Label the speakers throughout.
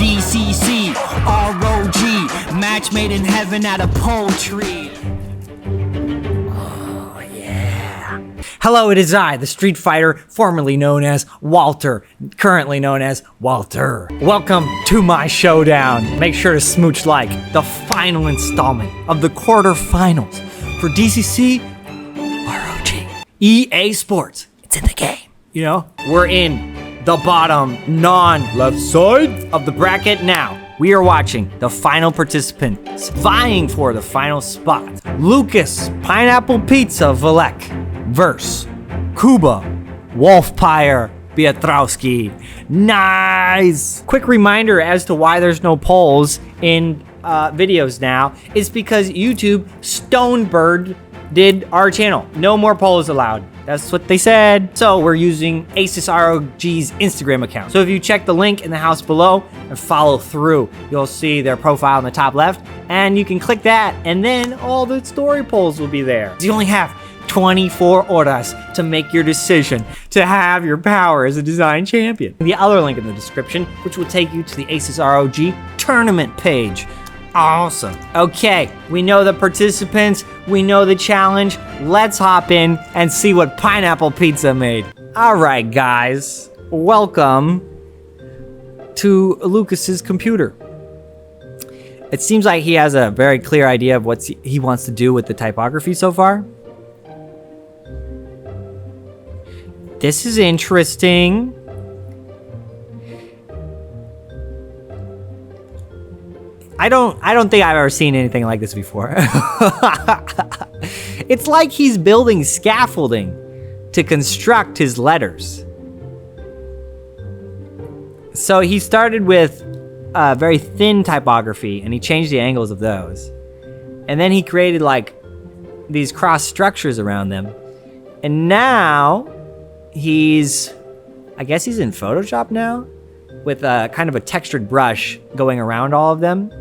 Speaker 1: DCC, ROG, match made in heaven out of poultry. Oh, yeah. Hello, it is I, the Street Fighter, formerly known as Walter, currently known as Walter. Welcome to my showdown. Make sure to smooch like the final installment of the quarterfinals for DCC, ROG. EA Sports, it's in the game. You know, we're in the bottom non-left side of the bracket now. We are watching the final participants vying for the final spot. Lucas Pineapple Pizza Valek versus Cuba Wolfpire Piotrowski. Nice! Quick reminder as to why there's no polls in videos now is because YouTube Stonebird did our channel. No more polls allowed. That's what they said. So we're using Asus ROG's Instagram account. So if you check the link in the house below and follow through, you'll see their profile in the top left, and you can click that, and then all the story polls will be there. You only have 24 horas to make your decision to have your power as a design champion. The other link in the description, which will take you to the Asus ROG tournament page. Awesome. Okay, we know the participants, we know the challenge. Let's hop in and see what Pineapple Pizza made. All right, guys, welcome to Lucas's computer. It seems like he has a very clear idea of what he wants to do with the typography so far. This is interesting. I don't think I've ever seen anything like this before. It's like he's building scaffolding to construct his letters. So he started with very thin typography, and he changed the angles of those. And then he created like these cross structures around them. And now I guess he's in Photoshop now, with kind of a textured brush going around all of them.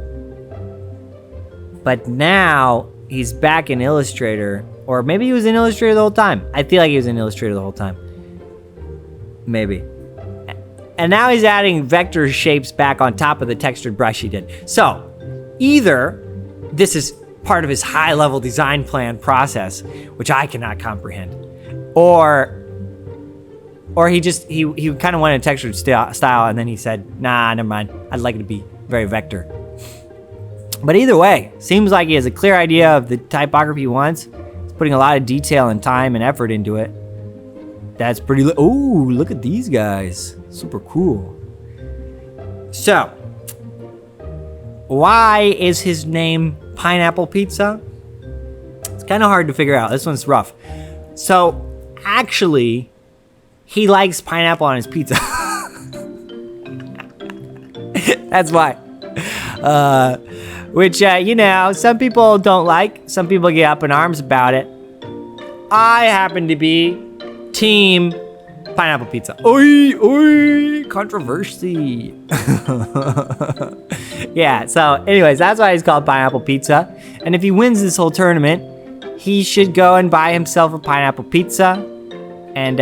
Speaker 1: But now he's back in Illustrator, or maybe he was in Illustrator the whole time. I feel like he was in Illustrator the whole time. Maybe. And now he's adding vector shapes back on top of the textured brush he did. So either this is part of his high-level design plan process, which I cannot comprehend, or he kind of wanted a textured style, and then he said, nah, never mind. I'd like it to be very vector. But either way, seems like he has a clear idea of the typography he wants. He's putting a lot of detail and time and effort into it. That's pretty... Ooh, look at these guys. Super cool. So, why is his name Pineapple Pizza? It's kind of hard to figure out. This one's rough. So, actually, he likes pineapple on his pizza. That's why. Which, you know, some people don't like. Some people get up in arms about it. I happen to be Team Pineapple Pizza. Oi, oi, controversy. Yeah, so anyways, that's why he's called Pineapple Pizza. And if he wins this whole tournament, he should go and buy himself a pineapple pizza. And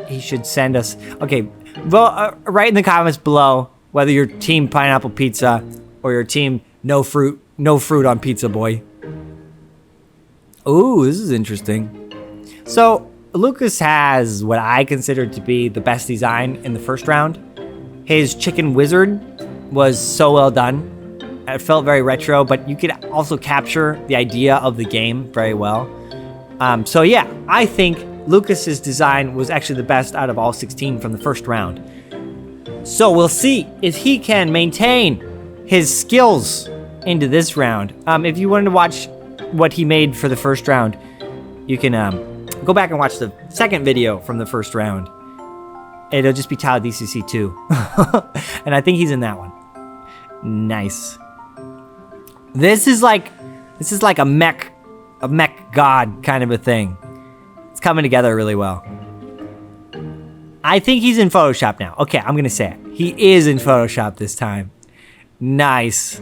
Speaker 1: he should send us... Okay, vote right in the comments below whether you're Team Pineapple Pizza or you're Team No fruit on pizza, boy. Ooh, this is interesting. So, Lucas has what I consider to be the best design in the first round. His chicken wizard was so well done. It felt very retro, but you could also capture the idea of the game very well. So yeah, I think Lucas's design was actually the best out of all 16 from the first round. So we'll see if he can maintain his skills into this round. If you wanted to watch what he made for the first round, you can go back and watch the second video from the first round. It'll just be titled DCC 2. And I think he's in that one. Nice. This is like a mech god kind of a thing. It's coming together really well. I think he's in Photoshop now. Okay, I'm gonna say it. He is in Photoshop this time. Nice.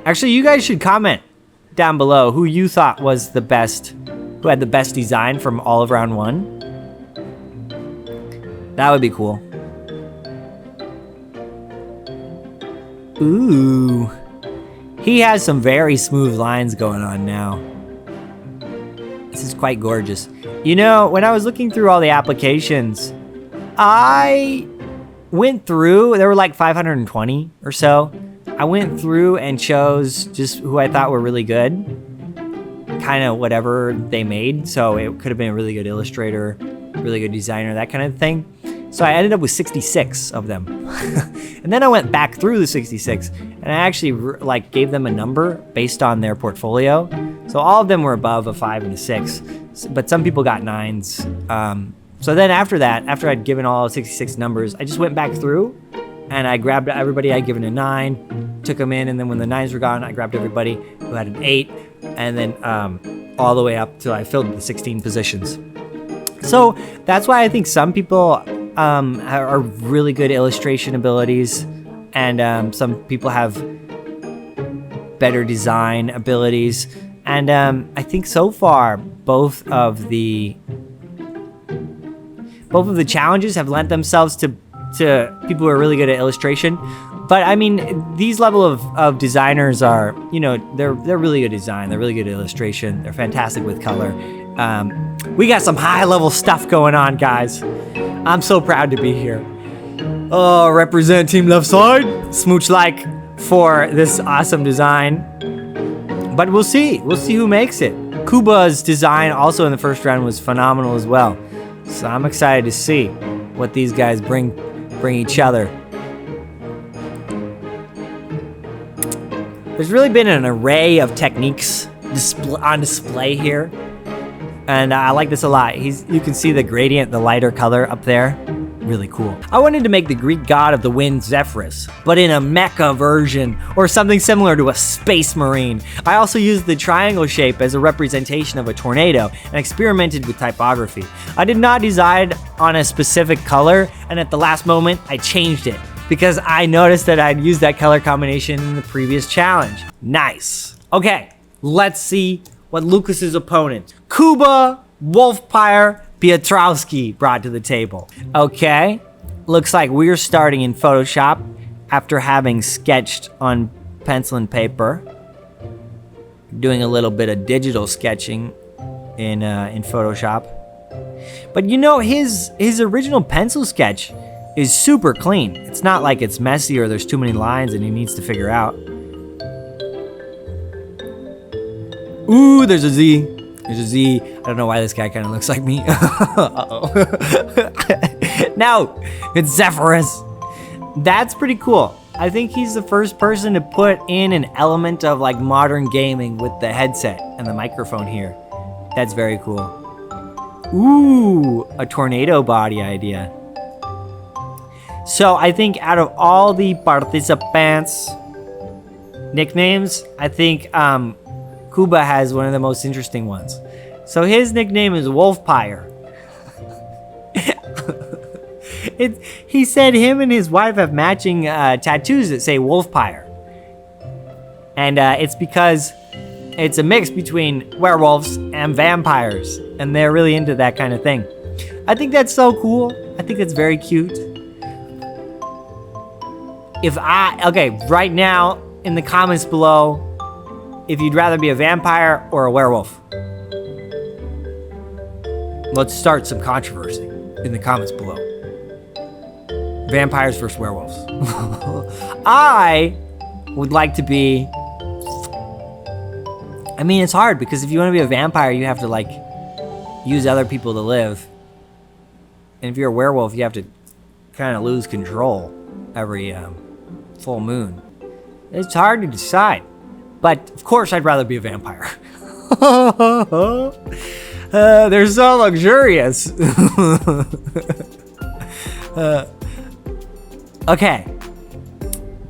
Speaker 1: Actually, you guys should comment down below who you thought was the best, who had the best design from all of round one. That would be cool. Ooh. He has some very smooth lines going on now. This is quite gorgeous. You know, when I was looking through all the applications, I went through, there were like 520 or so. I went through and chose just who I thought were really good. Kind of whatever they made. So it could have been a really good illustrator, really good designer, that kind of thing. So I ended up with 66 of them. And then I went back through the 66 and I actually like gave them a number based on their portfolio. So all of them were above a 5 and a 6, but some people got 9s. So then after that, after I'd given all 66 numbers, I just went back through and I grabbed everybody I'd given a 9, took them in, and then when the 9s were gone, I grabbed everybody who had an 8, and then all the way up till I filled the 16 positions. So that's why I think some people are really good illustration abilities, and some people have better design abilities. And I think so far, both of the challenges have lent themselves to people who are really good at illustration. But I mean, these level of designers are, you know, they're really good at design. They're really good at illustration. They're fantastic with color. We got some high level stuff going on, guys. I'm so proud to be here. Oh, represent Team Left Side. Smooch like for this awesome design. But we'll see. We'll see who makes it. Cuba's design also in the first round was phenomenal as well. So I'm excited to see what these guys bring each other. There's really been an array of techniques on display here. And I like this a lot. You can see the gradient, the lighter color up there. Really cool. I wanted to make the Greek god of the wind Zephyrus, but in a mecha version, or something similar to a space marine. I also used the triangle shape as a representation of a tornado and experimented with typography. I did not decide on a specific color, and at the last moment, I changed it because I noticed that I'd used that color combination in the previous challenge. Nice. Okay, let's see what Lucas's opponent, Cuba Wolfpire Piotrowski, brought to the table. Okay, looks like we're starting in Photoshop after having sketched on pencil and paper. Doing a little bit of digital sketching in Photoshop. But you know, his original pencil sketch is super clean. It's not like it's messy or there's too many lines and he needs to figure out. Ooh, there's a Z. There's a Z. I don't know why this guy kind of looks like me. Uh-oh. No, it's Zephyrus. That's pretty cool. I think he's the first person to put in an element of like modern gaming with the headset and the microphone here. That's very cool. Ooh, a tornado body idea. So I think out of all the participants' nicknames, I think Cuba has one of the most interesting ones. So his nickname is Wolfpire. He said him and his wife have matching tattoos that say Wolfpire. And it's because it's a mix between werewolves and vampires. And they're really into that kind of thing. I think that's so cool. I think that's very cute. Okay, right now in the comments below, if you'd rather be a vampire or a werewolf. Let's start some controversy in the comments below. Vampires versus werewolves. I would like to be... I mean, it's hard because if you want to be a vampire, you have to like use other people to live. And if you're a werewolf, you have to kind of lose control every full moon. It's hard to decide. But of course, I'd rather be a vampire. They're so luxurious. Okay.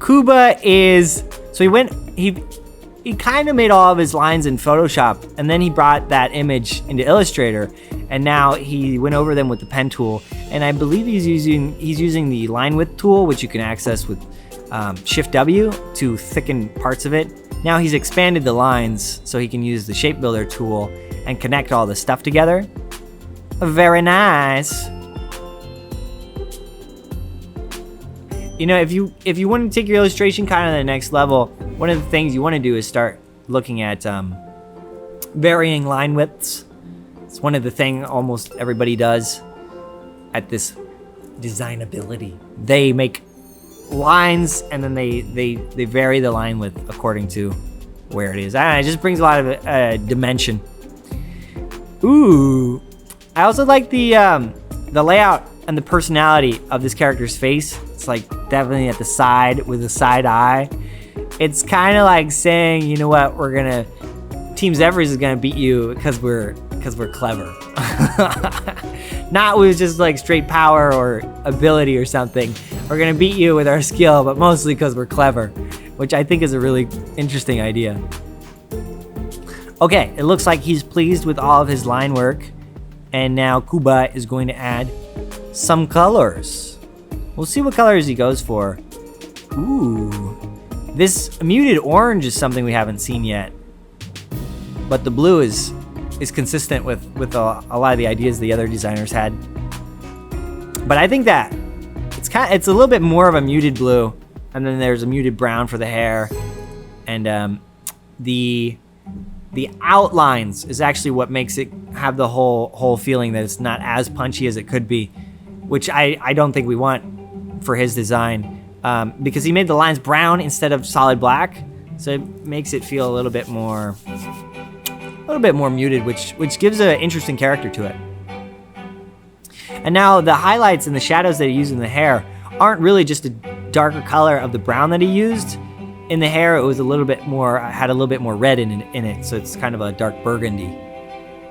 Speaker 1: Cuba is... So he kind of made all of his lines in Photoshop, and then he brought that image into Illustrator, and now he went over them with the pen tool. And I believe he's using the line width tool, which you can access with Shift W to thicken parts of it. Now he's expanded the lines so he can use the shape builder tool and connect all the stuff together. Very nice. you know, if you want to take your illustration kind of to the next level, one of the things you want to do is start looking at varying line widths. It's one of the things almost everybody does at this designability. They make lines and then they vary the line width according to where it is. I don't know, it just brings a lot of dimension. Ooh, I also like the layout and the personality of this character's face. It's like definitely at the side with a side eye. It's kind of like saying, you know what, Team Zephyrus is gonna beat you because we're clever. Not with just like straight power or ability or something. We're gonna beat you with our skill, but mostly because we're clever, which I think is a really interesting idea. Okay, it looks like he's pleased with all of his line work, and now Cuba is going to add some colors. We'll see what colors he goes for. Ooh, this muted orange is something we haven't seen yet, but the blue is consistent with a lot of the ideas the other designers had. But I think that it's a little bit more of a muted blue, and then there's a muted brown for the hair, and the outlines is actually what makes it have the whole feeling that it's not as punchy as it could be, which I don't think we want for his design, because he made the lines brown instead of solid black, so it makes it feel a little bit more muted, which gives an interesting character to it. And now the highlights and the shadows that he used in the hair aren't really just a darker color of the brown that he used. In the hair, it was had a little bit more red in it, so it's kind of a dark burgundy.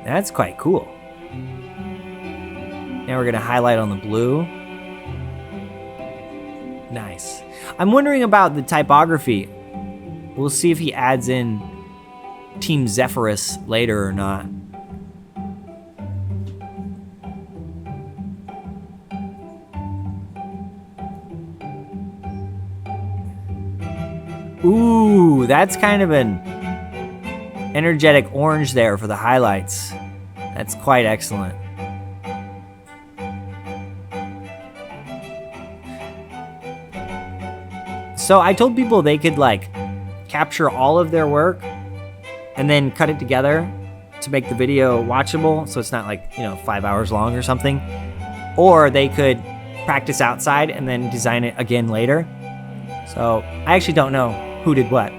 Speaker 1: That's quite cool. Now we're gonna highlight on the blue. Nice. I'm wondering about the typography. We'll see if he adds in Team Zephyrus later or not. Ooh, that's kind of an energetic orange there for the highlights. That's quite excellent. So I told people they could like capture all of their work and then cut it together to make the video watchable, so it's not like, 5 hours long or something. Or they could practice outside and then design it again later. So I actually don't know who did what.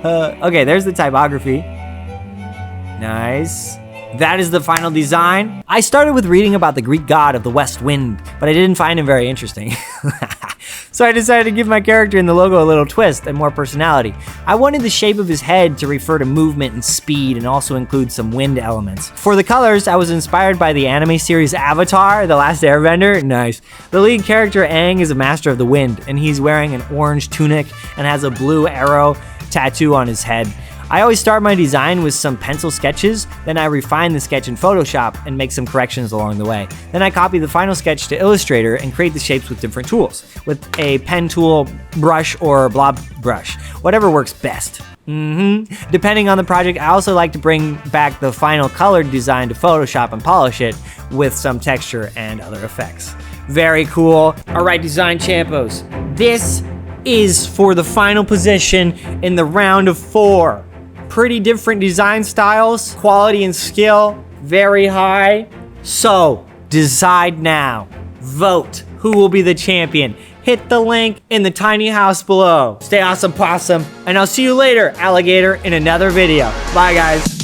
Speaker 1: Okay, there's the typography. Nice. That is the final design. I started with reading about the Greek god of the west wind, but I didn't find him very interesting. So I decided to give my character in the logo a little twist and more personality. I wanted the shape of his head to refer to movement and speed and also include some wind elements. For the colors, I was inspired by the anime series Avatar, The Last Airbender. Nice. The lead character, Aang, is a master of the wind, and he's wearing an orange tunic and has a blue arrow tattoo on his head. I always start my design with some pencil sketches, then I refine the sketch in Photoshop and make some corrections along the way. Then I copy the final sketch to Illustrator and create the shapes with different tools, with a pen tool, brush, or blob brush, whatever works best. Depending on the project, I also like to bring back the final colored design to Photoshop and polish it with some texture and other effects. Very cool. All right, design champos. This is for the final position in the round of 4. Pretty different design styles, quality and skill, very high. So, decide now. Vote who will be the champion. Hit the link in the tiny house below. Stay awesome, possum, and I'll see you later, alligator, in another video. Bye, guys.